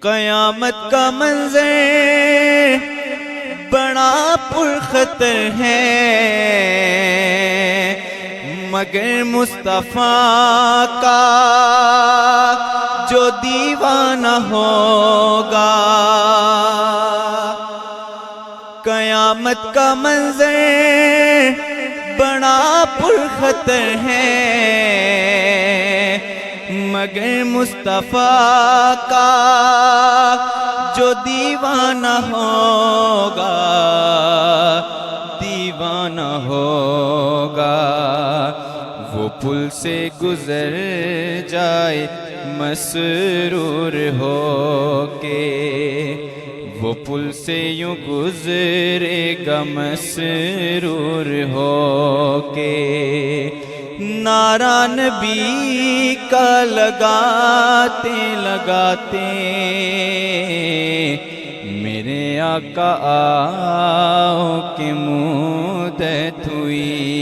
قیامت کا منظر بڑا پرخطر ہے، مگر مصطفیٰ کا جو دیوانہ ہوگا۔ قیامت کا منظر بڑا پرخطر ہے، مگر مصطفیٰ کا جو دیوانہ ہوگا، دیوانہ ہوگا۔ وہ پل سے گزر جائے مسرور ہو کے، وہ پل سے یوں گزرے گا مسرور ہو کے۔ نعرہ نبی کا لگاتے لگاتے میرے آقا آؤ کہ مدت ہوئی۔